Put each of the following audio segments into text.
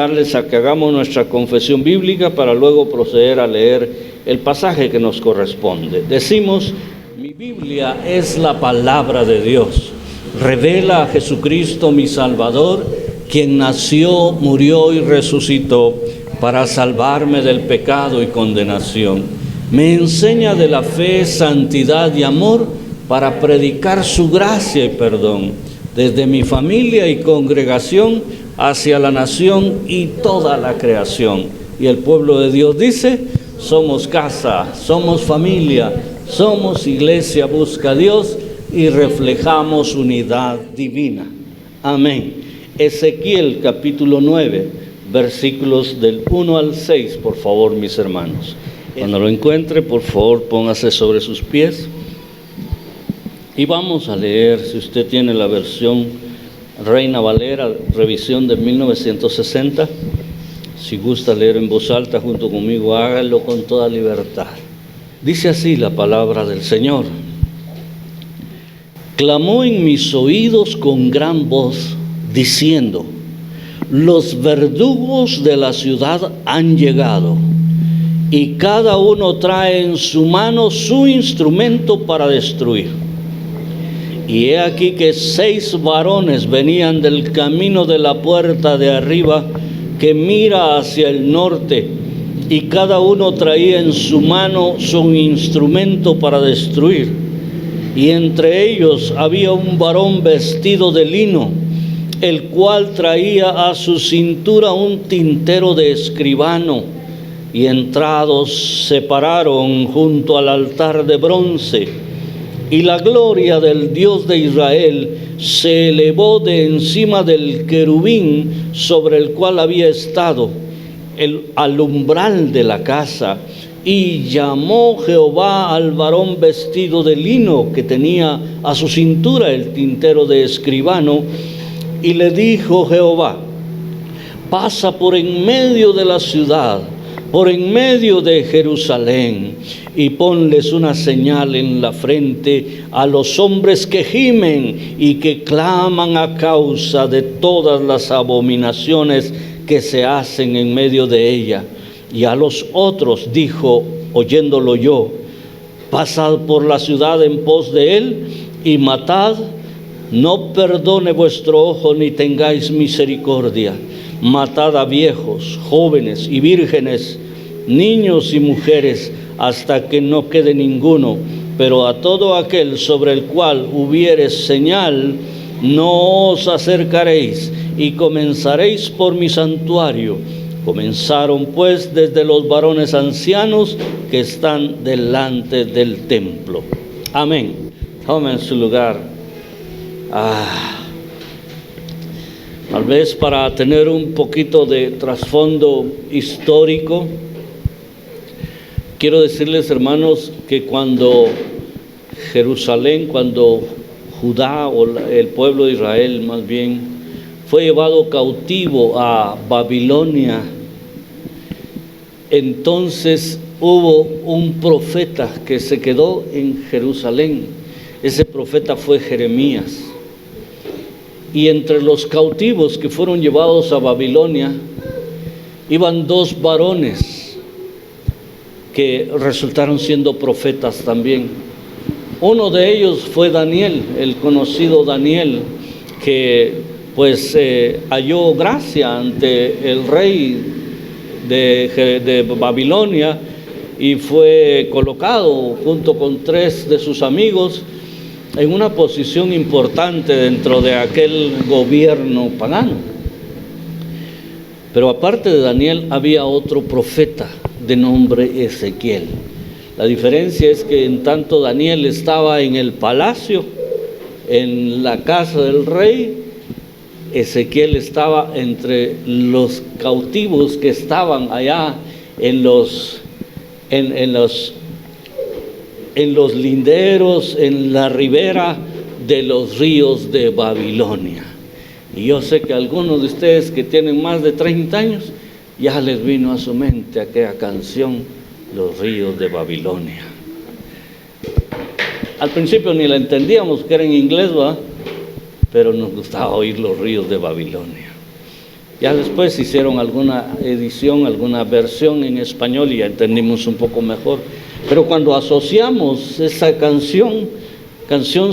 invitarles a que hagamos nuestra confesión bíblica para luego proceder a leer el pasaje que nos corresponde. Decimos: mi Biblia es la palabra de Dios. Revela a Jesucristo mi Salvador, quien nació, murió y resucitó para salvarme del pecado y condenación. Me enseña de la fe, santidad y amor para predicar su gracia y perdón, desde mi familia y congregación hacia la nación y toda la creación. Y el pueblo de Dios dice: somos casa, somos familia, somos iglesia, busca a Dios y reflejamos unidad divina. Amén. Ezequiel capítulo 9, versículos del 1 al 6, por favor, mis hermanos. Cuando lo encuentre, por favor, póngase sobre sus pies. Y vamos a leer, si usted tiene la versión Reina Valera, revisión de 1960, si gusta leer en voz alta junto conmigo, hágalo con toda libertad. Dice así la palabra del Señor: clamó en mis oídos con gran voz, diciendo: los verdugos de la ciudad han llegado, y cada uno trae en su mano su instrumento para destruir. Y he aquí que 6 varones venían del camino de la puerta de arriba, que mira hacia el norte, y cada uno traía en su mano su instrumento para destruir. Y entre ellos había un varón vestido de lino, el cual traía a su cintura un tintero de escribano. Y entrados se pararon junto al altar de bronce, y la gloria del Dios de Israel se elevó de encima del querubín sobre el cual había estado al umbral de la casa. Y llamó Jehová al varón vestido de lino, que tenía a su cintura el tintero de escribano, y le dijo Jehová: pasa por en medio de la ciudad, por en medio de Jerusalén, y ponles una señal en la frente a los hombres que gimen y que claman a causa de todas las abominaciones que se hacen en medio de ella. Y a los otros dijo, oyéndolo yo: pasad por la ciudad en pos de él y matad, no perdone vuestro ojo ni tengáis misericordia. Matad a viejos, jóvenes y vírgenes, niños y mujeres, hasta que no quede ninguno. Pero a todo aquel sobre el cual hubiere señal, no os acercaréis, y comenzaréis por mi santuario. Comenzaron pues desde los varones ancianos que están delante del templo. Amén. Tome en su lugar. Tal vez para tener un poquito de trasfondo histórico, quiero decirles, hermanos, que cuando Jerusalén, cuando Judá, o el pueblo de Israel más bien, fue llevado cautivo a Babilonia, entonces hubo un profeta que se quedó en Jerusalén. Ese profeta fue Jeremías. Y entre los cautivos que fueron llevados a Babilonia, iban 2 varones que resultaron siendo profetas también. Uno de ellos fue Daniel, el conocido Daniel, que pues halló gracia ante el rey de Babilonia y fue colocado junto con 3 de sus amigos en una posición importante dentro de aquel gobierno pagano. Pero aparte de Daniel había otro profeta de nombre Ezequiel. La diferencia es que en tanto Daniel estaba en el palacio, en la casa del rey, Ezequiel estaba entre los cautivos que estaban allá en los linderos, en la ribera de los ríos de Babilonia. Y yo sé que algunos de ustedes que tienen más de 30 años, ya les vino a su mente aquella canción, Los ríos de Babilonia. Al principio ni la entendíamos, que era en inglés, ¿verdad? Pero nos gustaba oír los ríos de Babilonia. Ya después hicieron alguna edición, alguna versión en español y ya entendimos un poco mejor. Pero cuando asociamos esa canción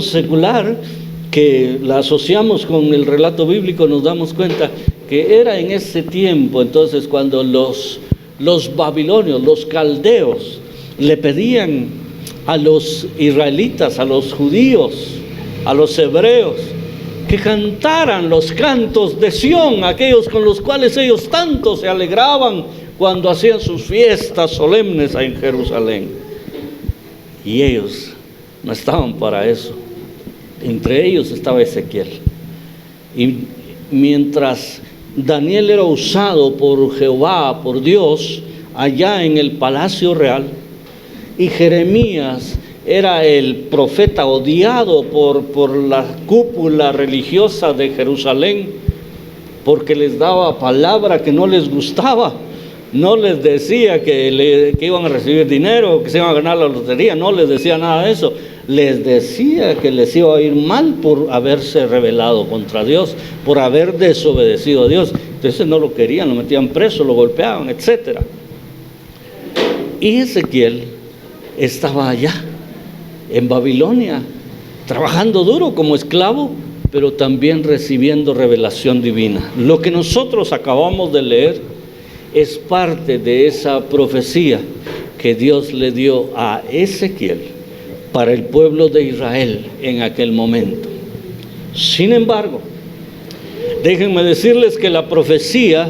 secular, que la asociamos con el relato bíblico, nos damos cuenta que era en ese tiempo, entonces, cuando los babilonios, los caldeos, le pedían a los israelitas, a los judíos, a los hebreos, que cantaran los cantos de Sión, aquellos con los cuales ellos tanto se alegraban cuando hacían sus fiestas solemnes en Jerusalén. Y ellos no estaban para eso. Entre ellos estaba Ezequiel. Y mientras Daniel era usado por Jehová, por Dios, allá en el palacio real, y Jeremías era el profeta odiado por la cúpula religiosa de Jerusalén, porque les daba palabra que no les gustaba. No les decía que iban a recibir dinero, que se iban a ganar la lotería, no les decía nada de eso. Les decía que les iba a ir mal por haberse rebelado contra Dios, por haber desobedecido a Dios. Entonces no lo querían, lo metían preso, lo golpeaban, etc. Y Ezequiel estaba allá, en Babilonia, trabajando duro como esclavo, pero también recibiendo revelación divina. Lo que nosotros acabamos de leer es parte de esa profecía que Dios le dio a Ezequiel para el pueblo de Israel en aquel momento. Sin embargo, déjenme decirles que la profecía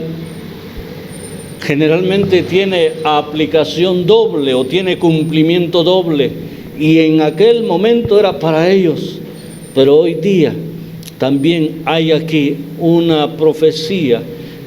generalmente tiene aplicación doble o tiene cumplimiento doble, y en aquel momento era para ellos, pero hoy día también hay aquí una profecía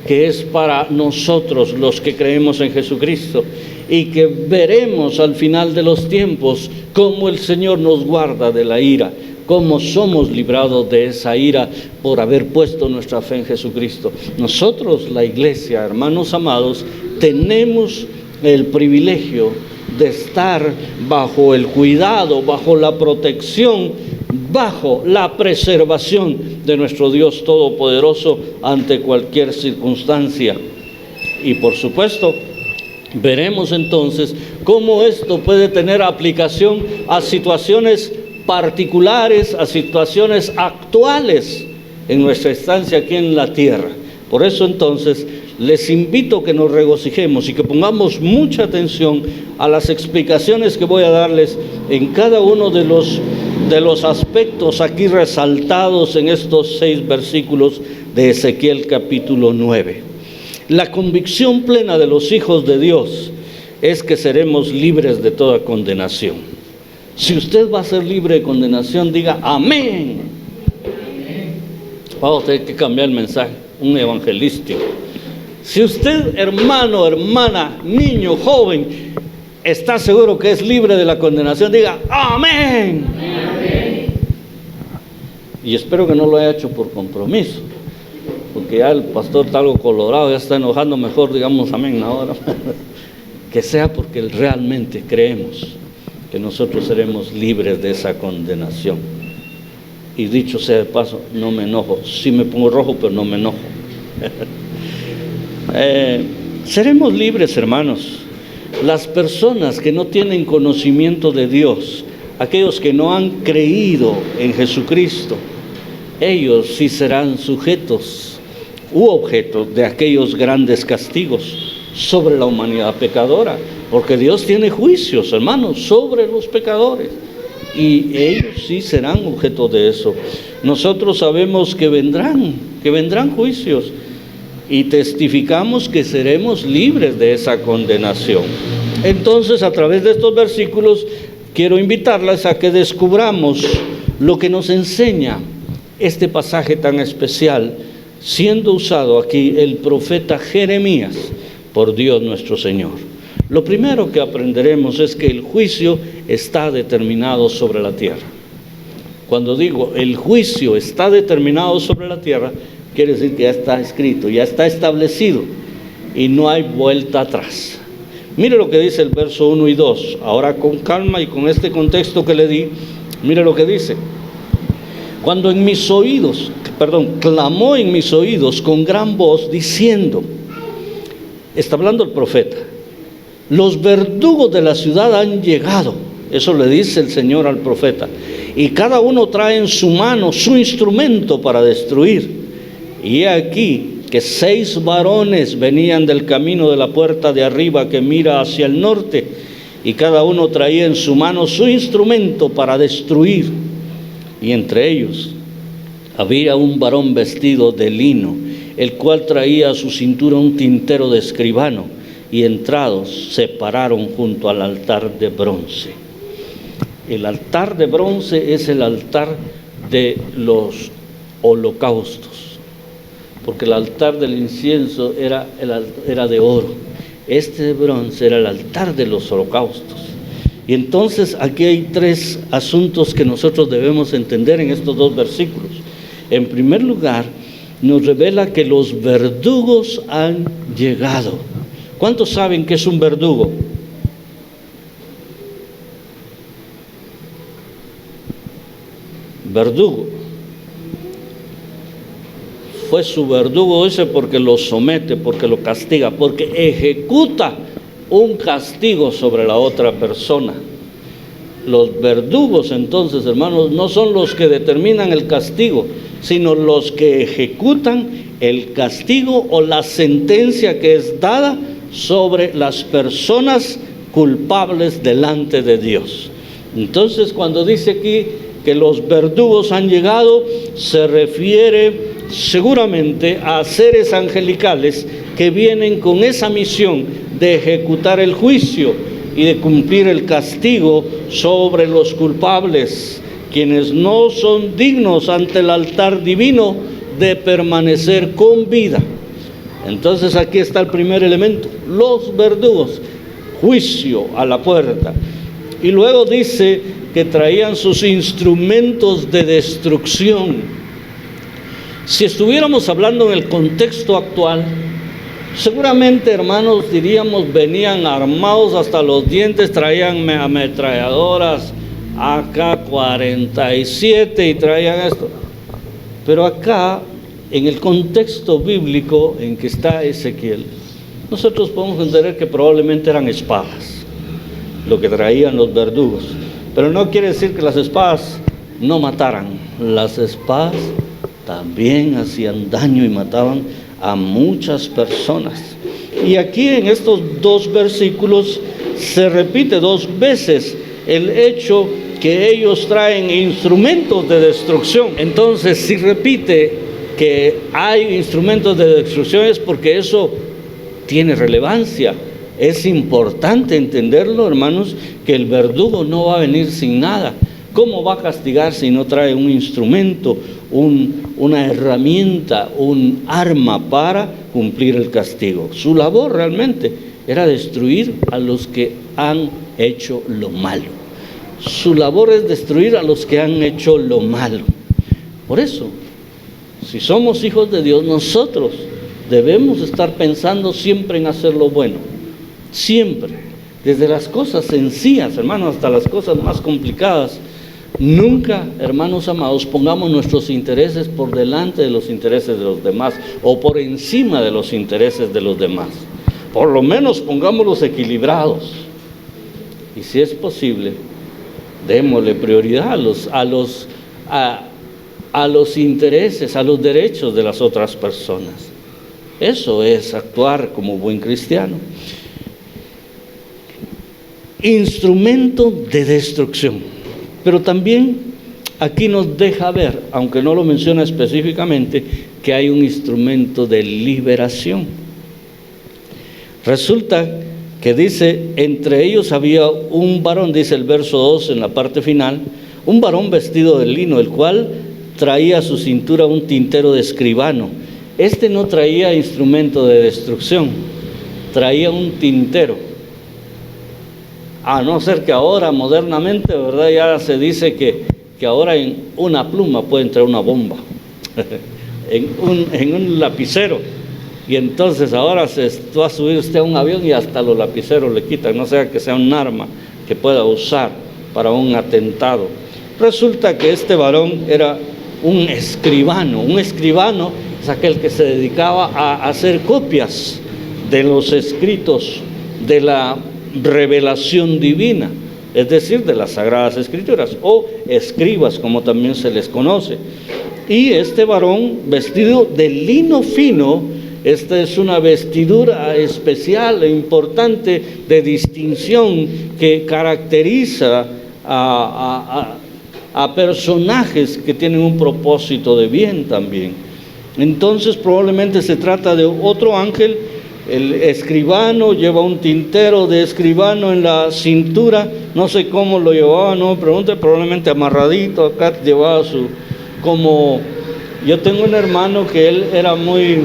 que es para nosotros los que creemos en Jesucristo, y que veremos al final de los tiempos cómo el Señor nos guarda de la ira, cómo somos librados de esa ira por haber puesto nuestra fe en Jesucristo. Nosotros, la iglesia, hermanos amados, tenemos el privilegio de estar bajo el cuidado, bajo la protección, bajo la preservación de nuestro Dios Todopoderoso ante cualquier circunstancia. Y por supuesto, veremos entonces cómo esto puede tener aplicación a situaciones particulares, a situaciones actuales en nuestra estancia aquí en la tierra. Por eso entonces les invito a que nos regocijemos y que pongamos mucha atención a las explicaciones que voy a darles en cada uno de los aspectos aquí resaltados en estos 6 versículos de Ezequiel capítulo 9. La convicción plena de los hijos de Dios es que seremos libres de toda condenación. Si usted va a ser libre de condenación, diga amén. Vamos a tener que cambiar el mensaje, un evangelístico. Si usted, hermano, hermana, niño, joven, está seguro que es libre de la condenación, diga amén. Amén. Y espero que no lo haya hecho por compromiso, porque ya el pastor está algo colorado, ya está enojando, mejor digamos amén ahora. Que sea porque realmente creemos que nosotros seremos libres de esa condenación. Y dicho sea de paso, no me enojo. Sí me pongo rojo, pero no me enojo. Seremos libres, hermanos. Las personas que no tienen conocimiento de Dios, aquellos que no han creído en Jesucristo, ellos sí serán sujetos u objeto de aquellos grandes castigos sobre la humanidad pecadora, porque Dios tiene juicios, hermanos, sobre los pecadores, y ellos sí serán objeto de eso. Nosotros sabemos que vendrán juicios, y testificamos que seremos libres de esa condenación. Entonces, a través de estos versículos, quiero invitarlas a que descubramos lo que nos enseña este pasaje tan especial, siendo usado aquí el profeta Jeremías por Dios nuestro Señor. Lo primero que aprenderemos es que el juicio está determinado sobre la tierra. Cuando digo el juicio está determinado sobre la tierra, quiere decir que ya está escrito, ya está establecido y no hay vuelta atrás. Mire lo que dice el verso 1 y 2. Ahora con calma y con este contexto que le di, mire lo que dice. cuando clamó en mis oídos con gran voz diciendo, está hablando el profeta, los verdugos de la ciudad han llegado, eso le dice el Señor al profeta, y cada uno trae en su mano su instrumento para destruir. Y he aquí que 6 varones venían del camino de la puerta de arriba que mira hacia el norte, y cada uno traía en su mano su instrumento para destruir. Y entre ellos había un varón vestido de lino, el cual traía a su cintura un tintero de escribano, y entrados se pararon junto al altar de bronce. El altar de bronce es el altar de los holocaustos, porque el altar del incienso era de oro. Este de bronce era el altar de los holocaustos. Y entonces aquí hay 3 asuntos que nosotros debemos entender en estos 2 versículos. En primer lugar, nos revela que los verdugos han llegado. ¿Cuántos saben que es un verdugo? Verdugo. Fue su verdugo ese porque lo somete, porque lo castiga, porque ejecuta un castigo sobre la otra persona. Los verdugos, entonces, hermanos, no son los que determinan el castigo, sino los que ejecutan el castigo o la sentencia que es dada sobre las personas culpables delante de Dios. Entonces, cuando dice aquí que los verdugos han llegado, se refiere seguramente a seres angelicales que vienen con esa misión de ejecutar el juicio y de cumplir el castigo sobre los culpables, quienes no son dignos ante el altar divino de permanecer con vida. Entonces aquí está el primer elemento, los verdugos, juicio a la puerta. Y luego dice que traían sus instrumentos de destrucción. Si estuviéramos hablando en el contexto actual, seguramente, hermanos, diríamos, venían armados hasta los dientes, traían ametralladoras AK-47 y traían esto. Pero acá, en el contexto bíblico en que está Ezequiel, nosotros podemos entender que probablemente eran espadas lo que traían los verdugos. Pero no quiere decir que las espadas no mataran. Las espadas también hacían daño y mataban a muchas personas. Y aquí en estos 2 versículos se repite 2 veces el hecho que ellos traen instrumentos de destrucción. Entonces, si repite que hay instrumentos de destrucción, es porque eso tiene relevancia. Es importante entenderlo, hermanos, que el verdugo no va a venir sin nada. ¿Cómo va a castigar si no trae un instrumento, una herramienta, un arma para cumplir el castigo? Su labor realmente era destruir a los que han hecho lo malo. Su labor es destruir a los que han hecho lo malo. Por eso, si somos hijos de Dios, nosotros debemos estar pensando siempre en hacer lo bueno. Siempre, desde las cosas sencillas, hermanos, hasta las cosas más complicadas. Nunca, hermanos amados, pongamos nuestros intereses por delante de los intereses de los demás o por encima de los intereses de los demás. Por lo menos pongámoslos equilibrados. Y si es posible, démosle prioridad a los intereses, a los derechos de las otras personas. Eso es actuar como buen cristiano. Instrumento de destrucción. Pero también aquí nos deja ver, aunque no lo menciona específicamente, que hay un instrumento de liberación. Resulta que dice, entre ellos había un varón, dice el verso 2 en la parte final, un varón vestido de lino, el cual traía a su cintura un tintero de escribano. Este no traía instrumento de destrucción, traía un tintero. A no ser que ahora, modernamente, ¿verdad? Ya se dice que ahora en una pluma puede entrar una bomba, en un lapicero. Y entonces ahora va a subir usted a un avión y hasta los lapiceros le quitan, no sea que sea un arma que pueda usar para un atentado. Resulta que este varón era un escribano. Un escribano es aquel que se dedicaba a hacer copias de los escritos de la revelación divina, es decir, de las Sagradas Escrituras, o escribas, como también se les conoce. Y este varón vestido de lino fino, esta es una vestidura especial e importante de distinción que caracteriza a personajes que tienen un propósito de bien también. Entonces probablemente se trata de otro ángel. El escribano lleva un tintero de escribano en la cintura, no sé cómo lo llevaba, no me pregunte, probablemente amarradito, acá llevaba su, como, yo tengo un hermano que él era muy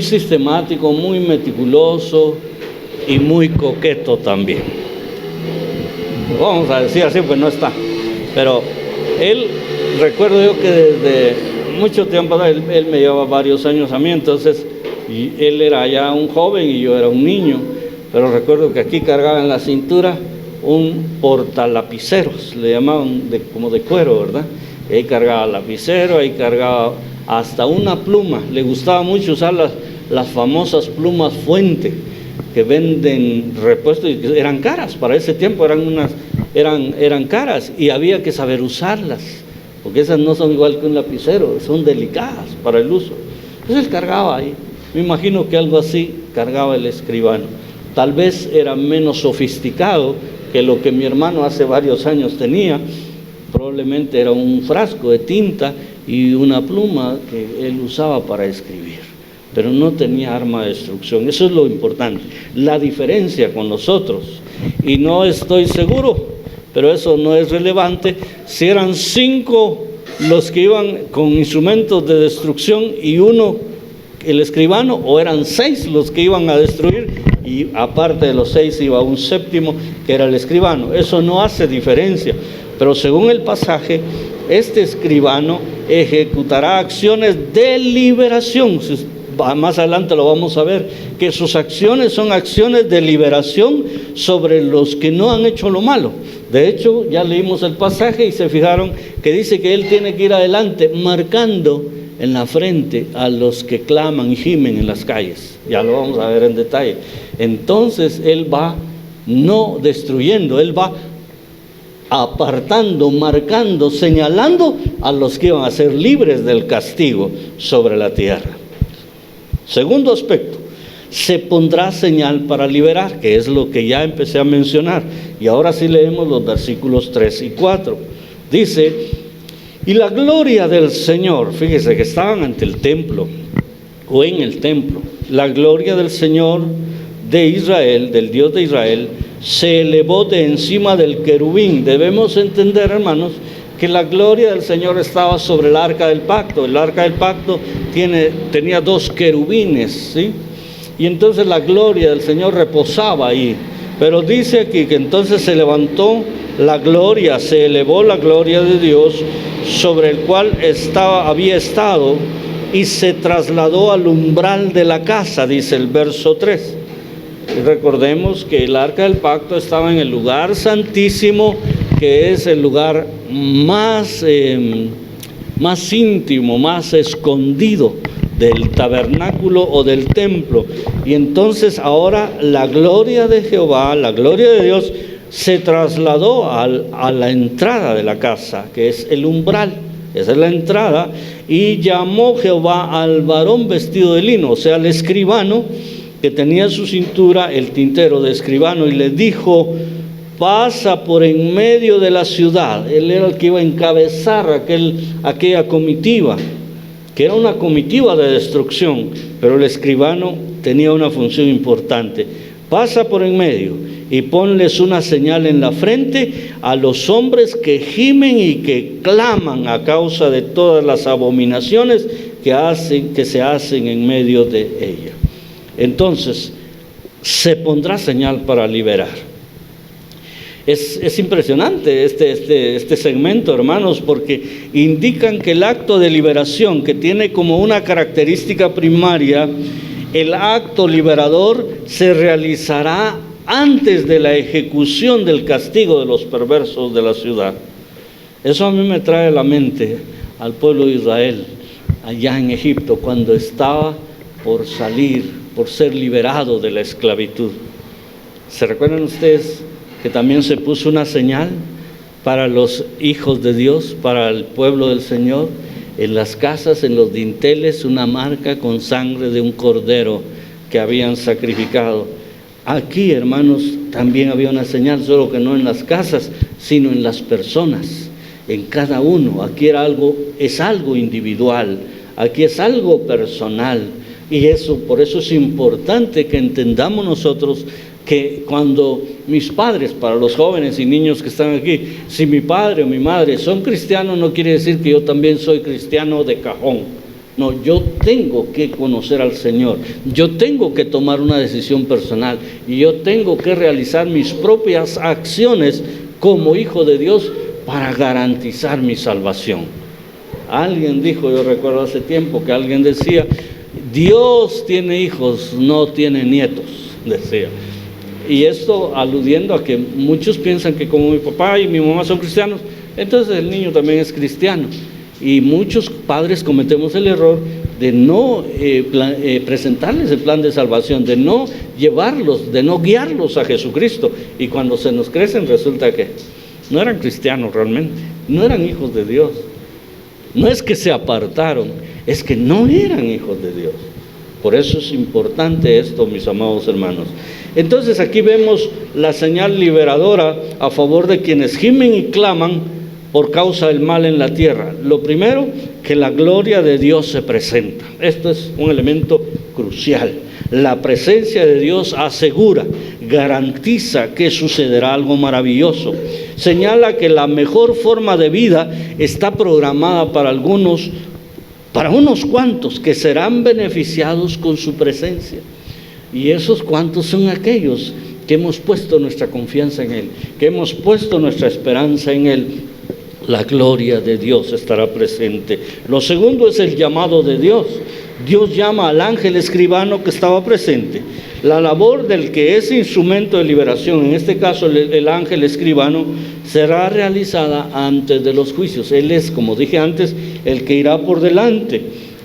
sistemático, muy meticuloso y muy coqueto también. Vamos a decir así, pues no está, pero él, recuerdo yo que desde mucho tiempo, él me llevaba varios años a mí, entonces él era ya un joven y yo era un niño, pero recuerdo que aquí cargaba en la cintura un portalapiceros, le llamaban como de cuero, ¿verdad? Y ahí cargaba lapicero, ahí cargaba hasta una pluma. Le gustaba mucho usar las famosas plumas Fuente, que venden repuestos y que eran caras, para ese tiempo eran caras y había que saber usarlas, porque esas no son igual que un lapicero, son delicadas para el uso. Entonces él cargaba ahí, me imagino que algo así cargaba el escribano. Tal vez era menos sofisticado que lo que mi hermano hace varios años tenía, probablemente era un frasco de tinta y una pluma que él usaba para escribir, pero no tenía arma de destrucción. Eso es lo importante, la diferencia con nosotros. Y no estoy seguro, pero eso no es relevante, si eran 5 los que iban con instrumentos de destrucción y uno el escribano, o eran 6 los que iban a destruir y aparte de los 6 iba un 7º que era el escribano. Eso no hace diferencia, pero según el pasaje, este escribano ejecutará acciones de liberación. Más adelante lo vamos a ver, que sus acciones son acciones de liberación sobre los que no han hecho lo malo. De hecho, ya leímos el pasaje y se fijaron que dice que él tiene que ir adelante marcando en la frente a los que claman y gimen en las calles. Ya lo vamos a ver en detalle. Entonces él va no destruyendo, él va apartando, marcando, señalando a los que iban a ser libres del castigo sobre la tierra. Segundo aspecto, se pondrá señal para liberar, que es lo que ya empecé a mencionar. Y ahora sí leemos los versículos 3 y 4. Dice, y la gloria del Señor, fíjese que estaban ante el templo, o en el templo, la gloria del Señor de Israel, del Dios de Israel, se elevó de encima del querubín. Debemos entender, hermanos, que la gloria del Señor estaba sobre el arca del pacto. El arca del pacto tenía 2 querubines, ¿sí? Y entonces la gloria del Señor reposaba ahí. Pero dice aquí que entonces se levantó la gloria, se elevó la gloria de Dios sobre el cual había estado y se trasladó al umbral de la casa, dice el verso 3. Y recordemos que el arca del pacto estaba en el lugar santísimo, que es el lugar más íntimo, más escondido del tabernáculo o del templo. Y entonces ahora la gloria de Jehová, la gloria de Dios, se trasladó a la entrada de la casa, que es el umbral, esa es la entrada, y llamó Jehová al varón vestido de lino, o sea, al escribano, que tenía en su cintura el tintero de escribano, y le dijo, pasa por en medio de la ciudad. Él era el que iba a encabezar aquella comitiva, que era una comitiva de destrucción, pero el escribano tenía una función importante. Pasa por en medio y ponles una señal en la frente a los hombres que gimen y que claman a causa de todas las abominaciones que se hacen en medio de ella. Entonces, se pondrá señal para liberar. Es impresionante este segmento, hermanos, porque indican que el acto de liberación, que tiene como una característica primaria, el acto liberador se realizará antes de la ejecución del castigo de los perversos de la ciudad. Eso a mí me trae a la mente al pueblo de Israel, allá en Egipto, cuando estaba por salir, por ser liberado de la esclavitud. ¿Se recuerdan ustedes que también se puso una señal para los hijos de Dios, para el pueblo del Señor? En las casas, en los dinteles, una marca con sangre de un cordero que habían sacrificado. Aquí, hermanos, también había una señal, solo que no en las casas, sino en las personas, en cada uno. Aquí es algo individual, aquí es algo personal. Y por eso es importante que entendamos nosotros que cuando mis padres, para los jóvenes y niños que están aquí, si mi padre o mi madre son cristianos, no quiere decir que yo también soy cristiano de cajón. No, yo tengo que conocer al Señor, yo tengo que tomar una decisión personal y yo tengo que realizar mis propias acciones como hijo de Dios para garantizar mi salvación. Alguien dijo, yo recuerdo hace tiempo que alguien decía, Dios tiene hijos, no tiene nietos, decía. Y esto aludiendo a que muchos piensan que como mi papá y mi mamá son cristianos, entonces el niño también es cristiano. Y muchos padres cometemos el error de no presentarles el plan de salvación, de no llevarlos, de no guiarlos a Jesucristo. Y cuando se nos crecen resulta que no eran cristianos realmente, no eran hijos de Dios. No es que se apartaron, es que no eran hijos de Dios. Por eso es importante esto, mis amados hermanos. Entonces aquí vemos la señal liberadora a favor de quienes gimen y claman por causa del mal en la tierra. Lo primero, que la gloria de Dios se presenta. Esto es un elemento crucial. La presencia de Dios asegura, garantiza que sucederá algo maravilloso. Señala que la mejor forma de vida está programada para algunos, para unos cuantos que serán beneficiados con su presencia. Y esos cuantos son aquellos que hemos puesto nuestra confianza en Él, que hemos puesto nuestra esperanza en Él. La gloria de Dios estará presente. Lo segundo es el llamado de Dios. Dios llama al ángel escribano que estaba presente. La labor del que es instrumento de liberación, en este caso el ángel escribano, será realizada antes de los juicios. Él es, como dije antes, el que irá por delante.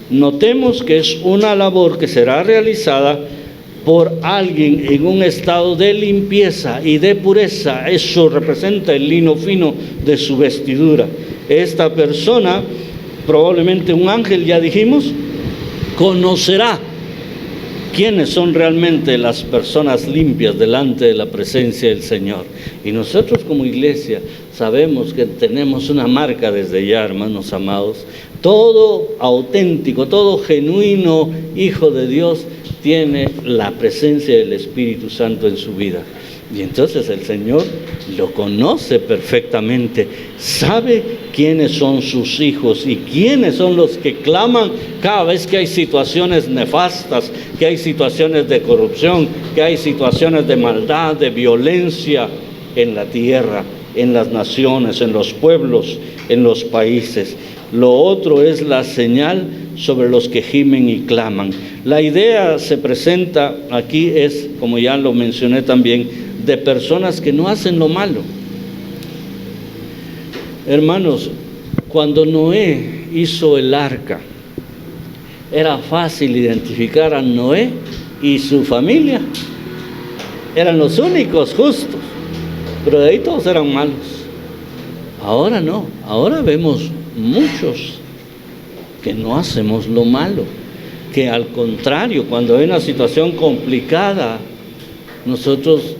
Notemos que es una labor que será realizada por alguien en un estado de limpieza y de pureza. Eso representa el lino fino de su vestidura. Esta persona, probablemente un ángel, ya dijimos, conocerá quiénes son realmente las personas limpias delante de la presencia del Señor. Y nosotros como iglesia sabemos que tenemos una marca desde ya, hermanos amados. Todo auténtico, todo genuino hijo de Dios tiene la presencia del Espíritu Santo en su vida. Y entonces el Señor lo conoce perfectamente, sabe quiénes son sus hijos y quiénes son los que claman cada vez que hay situaciones nefastas, que hay situaciones de corrupción, que hay situaciones de maldad, de violencia en la tierra, en las naciones, en los pueblos, en los países. Lo otro es la señal sobre los que gimen y claman. La idea se presenta aquí es, como ya lo mencioné también, de personas que no hacen lo malo. Hermanos, cuando Noé hizo el arca, era fácil identificar a Noé y su familia. Eran los únicos justos, pero de ahí todos eran malos. Ahora no, ahora vemos muchos que no hacemos lo malo, que al contrario, cuando hay una situación complicada, nosotros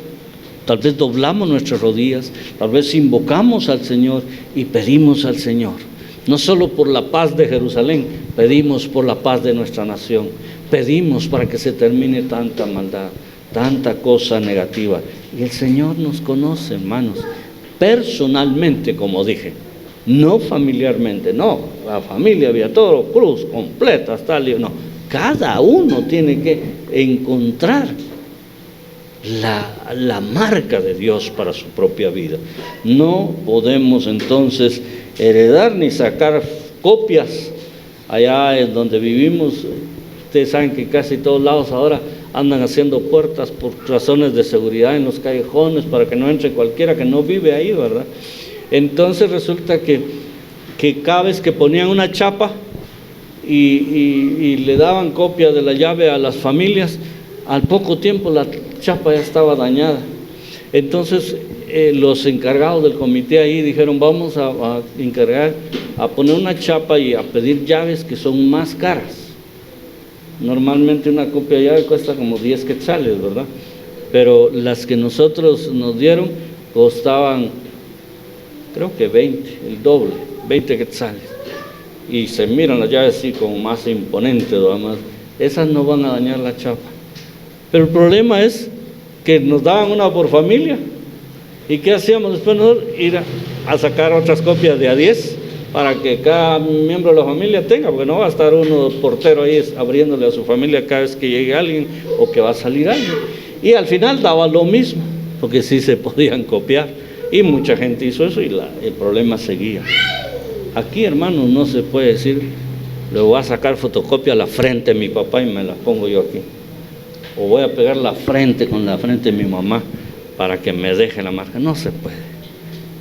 tal vez doblamos nuestras rodillas, tal vez invocamos al Señor y pedimos al Señor, no solo por la paz de Jerusalén, pedimos por la paz de nuestra nación, pedimos para que se termine tanta maldad, tanta cosa negativa. Y el Señor nos conoce, hermanos, personalmente, como dije, no familiarmente, no, la familia Villatoro, Cruz, completa, hasta el no, cada uno tiene que encontrar la marca de Dios para su propia vida. No podemos entonces heredar ni sacar copias. Allá en donde vivimos, ustedes saben que casi todos lados ahora andan haciendo puertas por razones de seguridad en los callejones para que no entre cualquiera que no vive ahí, ¿verdad? Entonces resulta que cada vez que ponían una chapa y le daban copia de la llave a las familias, al poco tiempo la chapa ya estaba dañada. Entonces los encargados del comité ahí dijeron, vamos a encargar a poner una chapa y a pedir llaves que son más caras. Normalmente una copia de llave cuesta como 10 quetzales, ¿verdad? Pero las que nosotros nos dieron costaban, creo que 20, el doble, 20 quetzales. Y se miran las llaves así como más imponentes, además. Esas no van a dañar la chapa. Pero el problema es que nos daban una por familia. ¿Y qué hacíamos después nosotros? Ir a sacar otras copias de A10 para que cada miembro de la familia tenga, porque no va a estar uno portero ahí abriéndole a su familia cada vez que llegue alguien o que va a salir alguien. Y al final daba lo mismo, porque sí se podían copiar. Y mucha gente hizo eso y el problema seguía. Aquí, hermanos, no se puede decir, le voy a sacar fotocopia a la frente de mi papá y me la pongo yo aquí. O voy a pegar la frente con la frente de mi mamá para que me deje la marca. No se puede.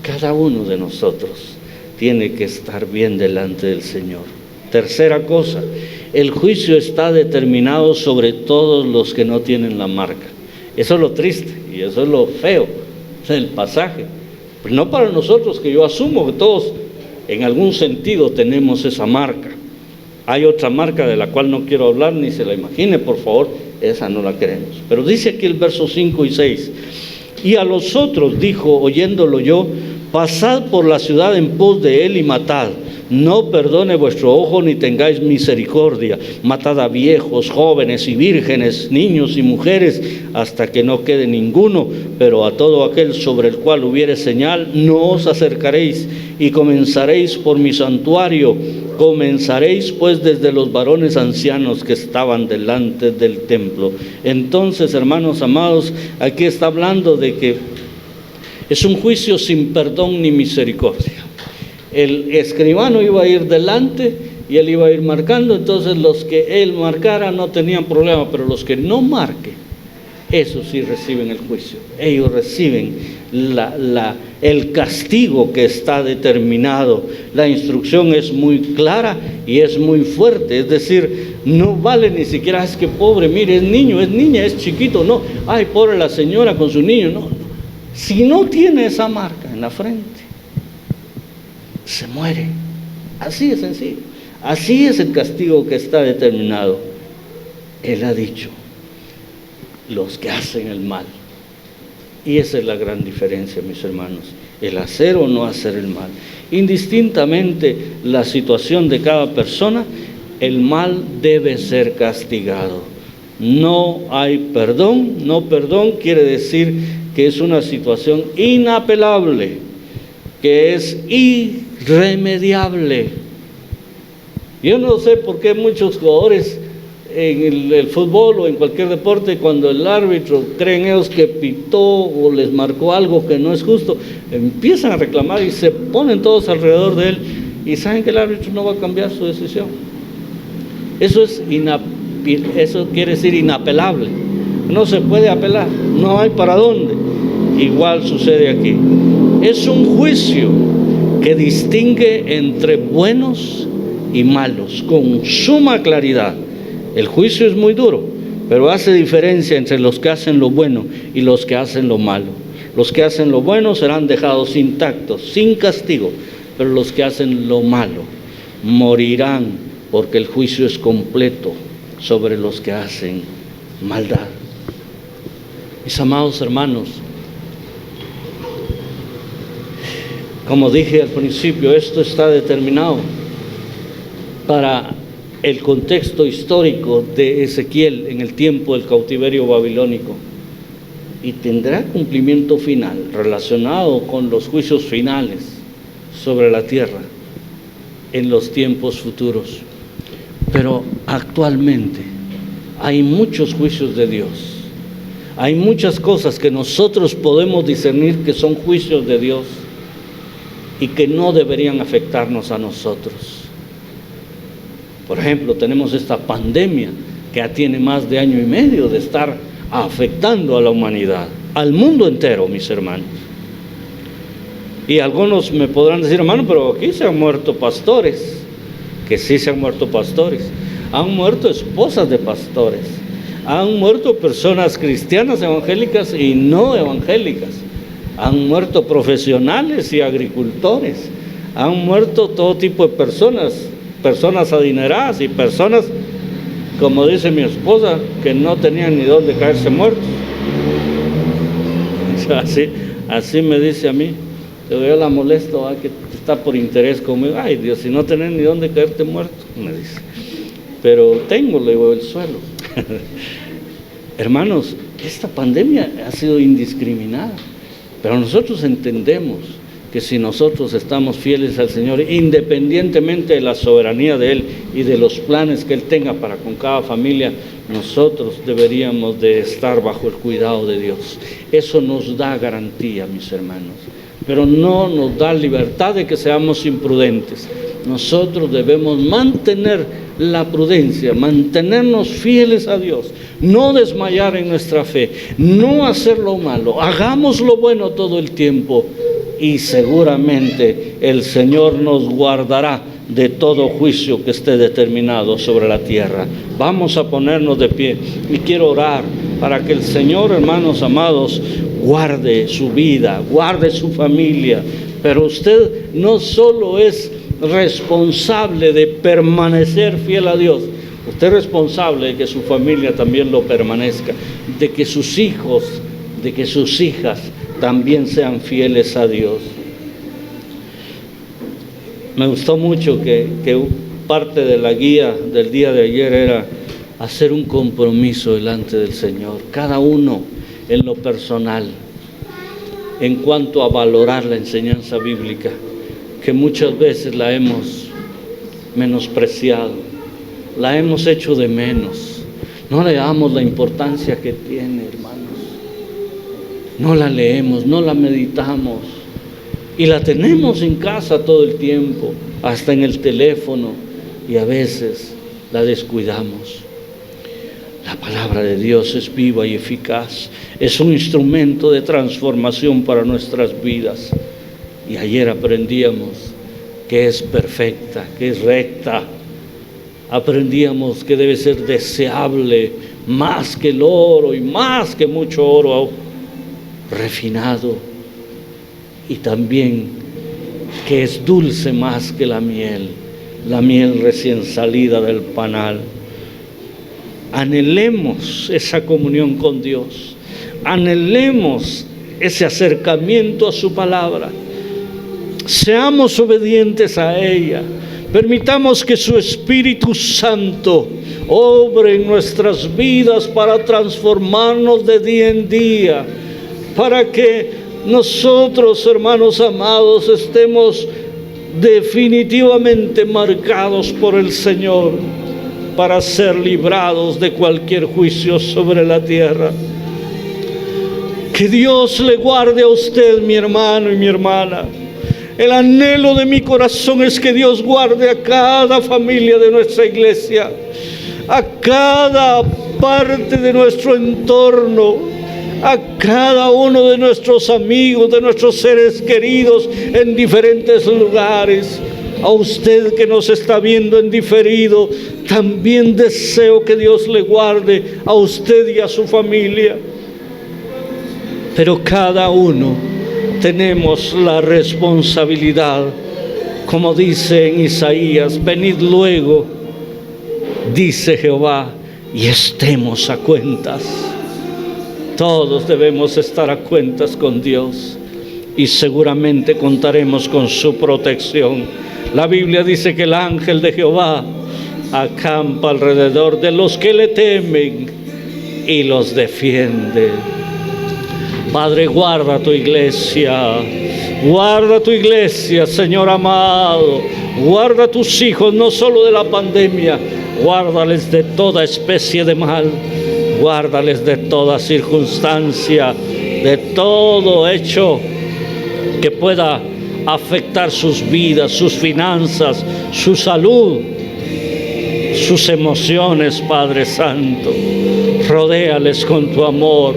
Cada uno de nosotros tiene que estar bien delante del Señor. Tercera cosa, el juicio está determinado sobre todos los que no tienen la marca. Eso es lo triste y eso es lo feo del pasaje. Pero no para nosotros, que yo asumo que todos en algún sentido tenemos esa marca. Hay otra marca de la cual no quiero hablar, ni se la imagine, por favor, esa no la queremos. Pero dice aquí el verso 5 y 6, y a los otros dijo, oyéndolo yo, pasad por la ciudad en pos de él y matad. No perdone vuestro ojo ni tengáis misericordia. Matad a viejos, jóvenes y vírgenes, niños y mujeres, hasta que no quede ninguno. Pero a todo aquel sobre el cual hubiere señal, no os acercaréis. Y comenzaréis por mi santuario. Comenzaréis pues desde los varones ancianos que estaban delante del templo. Entonces, hermanos amados, aquí está hablando de que es un juicio sin perdón ni misericordia. El escribano iba a ir delante y él iba a ir marcando, entonces los que él marcara no tenían problema, pero los que no marquen, esos sí reciben el juicio. Ellos reciben el castigo que está determinado. La instrucción es muy clara y es muy fuerte, es decir, no vale ni siquiera, es que pobre, mire, es niño, es niña, es chiquito, no, ay, pobre la señora con su niño, no. Si no tiene esa marca en la frente, se muere. Así es sencillo. Así es el castigo que está determinado. Él ha dicho, los que hacen el mal. Y esa es la gran diferencia, mis hermanos, el hacer o no hacer el mal. Indistintamente la situación de cada persona, el mal debe ser castigado. No hay perdón. No perdón quiere decir que es una situación inapelable, que es irremediable. Yo no sé por qué muchos jugadores en el fútbol o en cualquier deporte, cuando el árbitro creen ellos que pitó o les marcó algo que no es justo, empiezan a reclamar y se ponen todos alrededor de él y saben que el árbitro no va a cambiar su decisión. Eso quiere decir inapelable. No se puede apelar, no hay para dónde. Igual sucede aquí. Es un juicio que distingue entre buenos y malos con suma claridad. El juicio es muy duro, pero hace diferencia entre los que hacen lo bueno y los que hacen lo malo. Los que hacen lo bueno serán dejados intactos, sin castigo, pero los que hacen lo malo morirán, porque el juicio es completo sobre los que hacen maldad. Mis amados hermanos, como dije al principio, esto está determinado para el contexto histórico de Ezequiel en el tiempo del cautiverio babilónico y tendrá cumplimiento final relacionado con los juicios finales sobre la tierra en los tiempos futuros. Pero actualmente hay muchos juicios de Dios. Hay muchas cosas que nosotros podemos discernir que son juicios de Dios y que no deberían afectarnos a nosotros. Por ejemplo, tenemos esta pandemia que ya tiene más de año y medio de estar afectando a la humanidad, al mundo entero, mis hermanos. Y algunos me podrán decir, hermano, pero aquí se han muerto pastores. Que sí se han muerto pastores. Han muerto esposas de pastores. Han muerto personas cristianas evangélicas y no evangélicas. Han muerto profesionales y agricultores. Han muerto todo tipo de personas adineradas y personas, como dice mi esposa, que no tenían ni dónde caerse muertos. Así me dice a mí. Yo la molesto, que está por interés conmigo. Ay Dios, si no tenés ni dónde caerte muerto, me dice. Pero tengo, le digo, el suelo. Hermanos, esta pandemia ha sido indiscriminada, pero nosotros entendemos que si nosotros estamos fieles al Señor, independientemente de la soberanía de Él y de los planes que Él tenga para con cada familia, nosotros deberíamos de estar bajo el cuidado de Dios. Eso nos da garantía, mis hermanos, pero no nos da libertad de que seamos imprudentes. Nosotros debemos mantener la prudencia, mantenernos fieles a Dios, no desmayar en nuestra fe, no hacer lo malo, hagamos lo bueno todo el tiempo y seguramente el Señor nos guardará de todo juicio que esté determinado sobre la tierra. Vamos a ponernos de pie y quiero orar para que el Señor, hermanos amados, guarde su vida, guarde su familia, pero usted no solo es responsable de permanecer fiel a Dios, usted es responsable de que su familia también lo permanezca, de que sus hijos, de que sus hijas también sean fieles a Dios. Me gustó mucho que parte de la guía del día de ayer era hacer un compromiso delante del Señor, cada uno en lo personal, en cuanto a valorar la enseñanza bíblica, que muchas veces la hemos menospreciado, la hemos hecho de menos, no le damos la importancia que tiene, hermanos, no la leemos, no la meditamos, y la tenemos en casa todo el tiempo, hasta en el teléfono, y a veces la descuidamos. La palabra de Dios es viva y eficaz, es un instrumento de transformación para nuestras vidas. Y ayer aprendíamos que es perfecta, que es recta. Aprendíamos que debe ser deseable más que el oro y más que mucho oro refinado. Y también que es dulce más que la miel recién salida del panal. Anhelemos esa comunión con Dios, anhelemos ese acercamiento a su palabra, seamos obedientes a ella, permitamos que su Espíritu Santo obre en nuestras vidas para transformarnos de día en día, para que nosotros, hermanos amados, estemos definitivamente marcados por el Señor, para ser librados de cualquier juicio sobre la tierra. Que Dios le guarde a usted, mi hermano y mi hermana. El anhelo de mi corazón es que Dios guarde a cada familia de nuestra iglesia, a cada parte de nuestro entorno, a cada uno de nuestros amigos, de nuestros seres queridos en diferentes lugares. A usted que nos está viendo en diferido, también deseo que Dios le guarde a usted y a su familia. Pero cada uno tenemos la responsabilidad, como dice en Isaías: venid luego, dice Jehová, y estemos a cuentas. Todos debemos estar a cuentas con Dios y seguramente contaremos con su protección. La Biblia dice que el ángel de Jehová acampa alrededor de los que le temen y los defiende. Padre, guarda tu iglesia, Señor amado, guarda a tus hijos, no solo de la pandemia, guárdales de toda especie de mal, guárdales de toda circunstancia, de todo hecho que pueda afectar sus vidas, sus finanzas, su salud, sus emociones, Padre Santo. Rodéales con tu amor,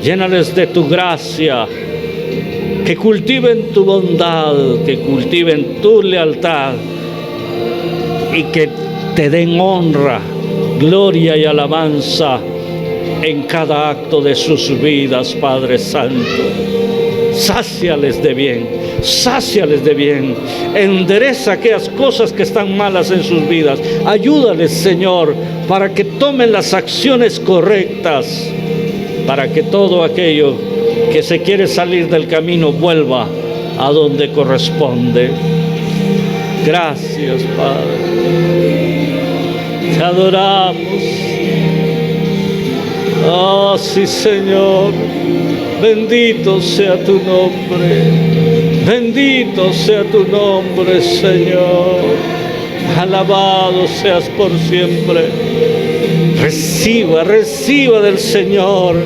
llénales de tu gracia, que cultiven tu bondad, que cultiven tu lealtad y que te den honra, gloria y alabanza en cada acto de sus vidas, Padre Santo. Sáciales de bien, sáciales de bien, endereza aquellas cosas que están malas en sus vidas. Ayúdales, Señor, para que tomen las acciones correctas, para que todo aquello que se quiere salir del camino vuelva a donde corresponde. Gracias, Padre. Te adoramos. Oh, sí, Señor. Bendito sea tu nombre. Bendito sea tu nombre, Señor. Alabado seas por siempre. Reciba, reciba del Señor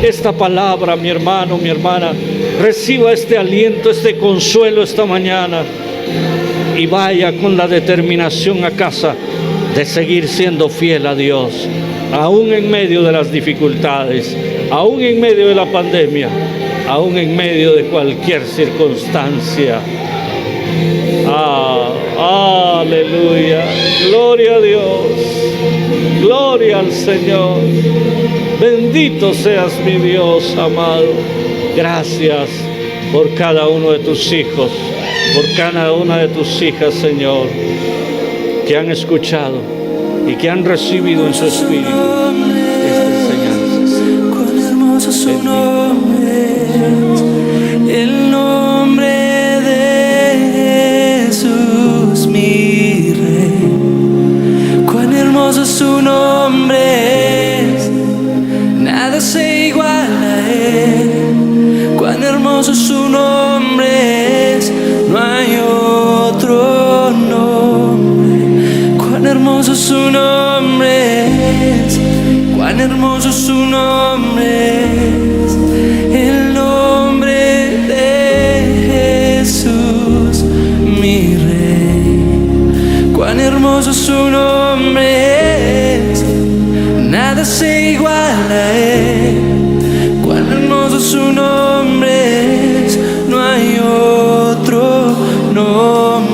esta palabra, mi hermano, mi hermana. Reciba este aliento, este consuelo esta mañana. Y vaya con la determinación a casa de seguir siendo fiel a Dios, aún en medio de las dificultades, aún en medio de la pandemia, aún en medio de cualquier circunstancia. Aleluya, gloria a Dios, gloria al Señor. Bendito seas mi Dios amado. Gracias por cada uno de tus hijos, por cada una de tus hijas, Señor, que han escuchado y que han recibido en su espíritu esta enseñanza. Cuán hermoso su nombre, el nombre de Jesús, mi Rey. Cuán hermoso su nombre es, nada se iguala a él. Cuán hermoso su nombre es, no hay otro nombre. Cuán hermoso su nombre es, cuán hermoso su nombre es, el nombre de Jesús, mi Rey. Cuán hermoso su nombre es, nada se iguala a él. Cuán hermoso su nombre es, no hay otro nombre.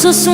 Su